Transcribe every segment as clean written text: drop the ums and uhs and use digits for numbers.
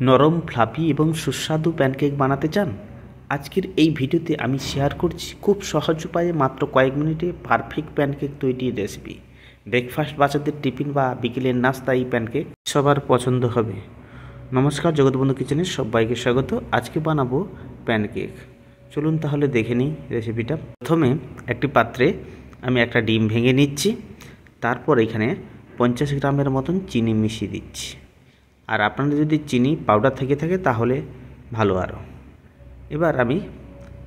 নরম ফ্লাফি এবং সুস্বাদু প্যানকেক বানাতে চান? আজকের এই ভিডিওতে আমি শেয়ার করছি খুব সহজ উপায়ে মাত্র কয়েক মিনিটে পারফেক্ট প্যানকেক তৈরির রেসিপি। ব্রেকফাস্ট, বাচ্চাদের টিফিন বা বিকেলের নাস্তা এই প্যানকেক সবার পছন্দ হবে। নমস্কার, জগৎবন্ধু কিচেনে সবাইকে স্বাগত। আজকে বানাবো প্যানকেক। চলুন তাহলে দেখে নিই রেসিপিটা। প্রথমে একটি পাত্রে আমি একটা ডিম ভেঙে নিচ্ছি, তারপর এখানে 50 গ্রামের মতন চিনি মিশিয়ে দিচ্ছি। আর আপনাদের যদি চিনি পাউডার থেকে থাকে তাহলে ভালো আরও। এবার আমি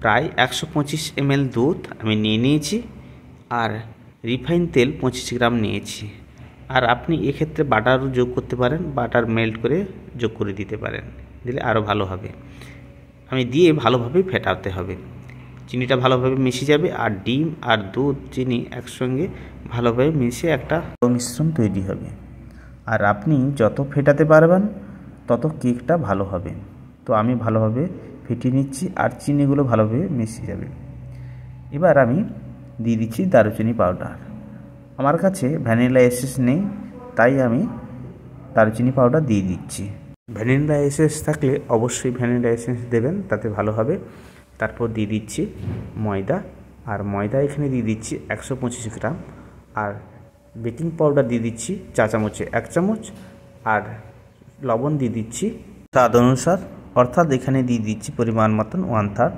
প্রায় 125 ml দুধ আমি নিয়ে নিয়েছি, আর রিফাইন তেল 25 গ্রাম নিয়েছি। আর আপনি এক্ষেত্রে বাটারও যোগ করতে পারেন, বাটার মেল্ট করে যোগ করে দিতে পারেন, দিলে আরও ভালো হবে। আমি দিয়ে ভালোভাবে ফেটাতে হবে, চিনিটা ভালোভাবে মিশে যাবে, আর ডিম আর দুধ চিনি একসঙ্গে ভালোভাবে মিশে একটা মিশ্রণ তৈরি হবে। আর আপনি যত ফেটাতে পারবেন তত কেকটা ভালো হবে। তো আমি ভালোভাবে ফেটিয়ে নিচ্ছি, আর চিনিগুলো ভালোভাবে মিশে যাবে। এবার আমি দিয়ে দিচ্ছি দারুচিনি পাউডার। আমার কাছে ভ্যানিলা এসেন্স নেই, তাই আমি দারুচিনি পাউডার দিয়ে দিচ্ছি। ভ্যানিলা এসেন্স থাকলে অবশ্যই ভ্যানিলা এসেন্স দেবেন, তাতে ভালো হবে। তারপর দিয়ে দিচ্ছি ময়দা, আর ময়দা এখানে দিয়ে দিচ্ছি 125 গ্রাম, আর বেকিং পাউডার দিয়ে দিচ্ছি চা চামচে 1 চামচ, আর লবণ দিয়ে দিচ্ছি স্বাদ অনুসার, অর্থাৎ এখানে দিয়ে দিচ্ছি পরিমাণ মতন 1/3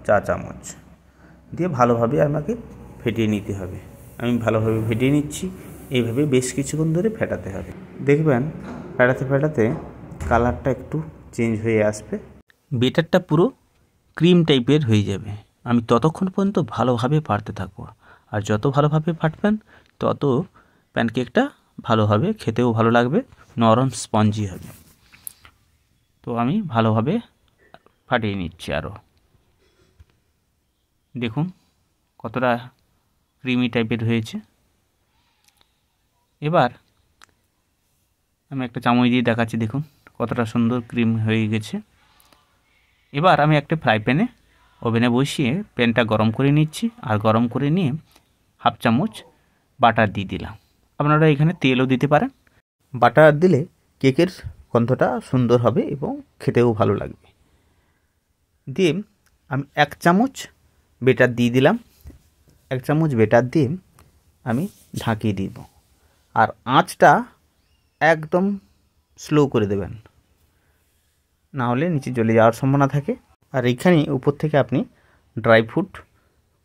চা চামচ। দিয়ে ভালোভাবে আমাকে ফেটিয়ে নিতে হবে। আমি ভালোভাবে ফেটিয়ে নিচ্ছি। এইভাবে বেশ কিছুক্ষণ ধরে ফেটাতে হবে। দেখবেন ফেটাতে ফেটাতে কালারটা একটু চেঞ্জ হয়ে আসবে, বেটারটা পুরো ক্রিম টাইপের হয়ে যাবে। আমি ততক্ষণ পর্যন্ত ভালোভাবে ফাটতে থাকবো, আর যত ভালোভাবে ফাটবেন তত প্যানকেকটা ভালো হবে, খেতেও ভালো লাগবে, নরম স্পঞ্জি হবে। তো আমি ভালোভাবে ফাটিয়ে নিচ্ছি। আরও দেখুন কতটা ক্রিমি টাইপের হয়েছে। এবার আমি একটা চামচ দিয়ে দেখাচ্ছি, দেখুন কতটা সুন্দর ক্রিম হয়ে গেছে। এবার আমি একটা ফ্রাই প্যানে ওভেনে বসিয়ে প্যানটা গরম করে নিচ্ছি, আর গরম করে নিয়ে 1/2 চামচ বাটার দিয়ে দিলাম। আপনারা এখানে তেলও দিতে পারেন। বাটার দিলে কেকের গন্ধটা সুন্দর হবে এবং খেতেও ভালো লাগবে। দিয়ে আমি 1 চামচ বেটার দিয়ে দিলাম। 1 চামচ বেটার দিয়ে আমি ঢাকিয়ে দিব, আর আঁচটা একদম স্লো করে দেবেন, না হলে নিচে জ্বলে যাওয়ার সম্ভাবনা থাকে। আর এইখানে উপর থেকে আপনি ড্রাই ফ্রুট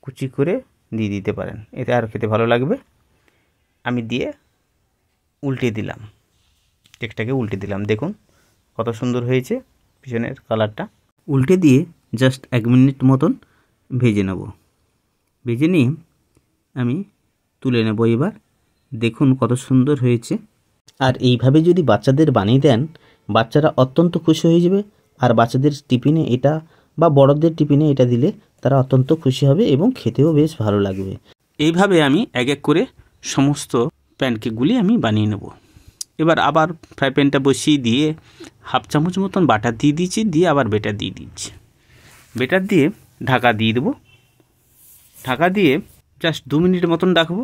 কুচি করে দিয়ে দিতে পারেন, এতে আরও খেতে ভালো লাগবে। আমি দিয়ে উল্টে দিলাম, কেকটাকে উল্টে দিলাম। দেখুন কত সুন্দর হয়েছে পিছনের কালারটা। উল্টে দিয়ে জাস্ট 1 মিনিট মতন ভেজে নেব। ভেজে নিয়ে আমি তুলে নেব। এবার দেখুন কত সুন্দর হয়েছে। আর এইভাবে যদি বাচ্চাদের বানিয়ে দেন, বাচ্চারা অত্যন্ত খুশি হয়ে যাবে। আর বাচ্চাদের টিফিনে এটা বা বড়দের টিফিনে এটা দিলে তারা অত্যন্ত খুশি হবে এবং খেতেও বেশ ভালো লাগবে। এইভাবে আমি এক এক করে সমস্ত প্যানকেকগুলি আমি বানিয়ে নেব। এবার আবার ফ্রাই প্যানটা বসিয়ে দিয়ে 1/2 চামচ মতন বাটার দিয়ে দিচ্ছি, দিয়ে আবার বেটার দিয়ে দিচ্ছি। বেটার দিয়ে ঢাকা দিয়ে দেবো। ঢাকা দিয়ে জাস্ট 2 মিনিট মতন রাখবো,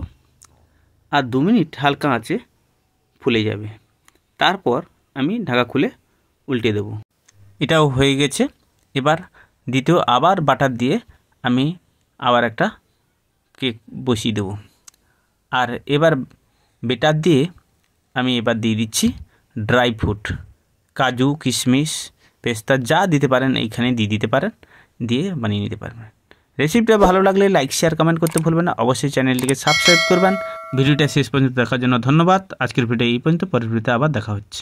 আর 2 মিনিট হালকা আঁচে ফুলে যাবে। তারপর আমি ঢাকা খুলে উল্টে দেব। এটাও হয়ে গেছে। এবার দ্বিতীয় আবার বাটার দিয়ে আমি আবার একটা কেক বসিয়ে দেব। আর এবার বেটার দিয়ে আমি এবার দিয়ে দিচ্ছি ড্রাই ফ্রুট, কাজু, কিশমিশ, পেস্তা যা দিতে পারেন এইখানে দিয়ে দিতে পারেন, দিয়ে বানিয়ে নিতে পারবেন। রেসিপিটা ভালো লাগলে লাইক, শেয়ার, কমেন্ট করতে ভুলবেন না। অবশ্যই চ্যানেলটিকে সাবস্ক্রাইব করবেন। ভিডিওটা শেষ পর্যন্ত দেখার জন্য ধন্যবাদ। আজকের ভিডিও এই পর্যন্ত, পরের ভিডিওতে আবার দেখা হচ্ছে।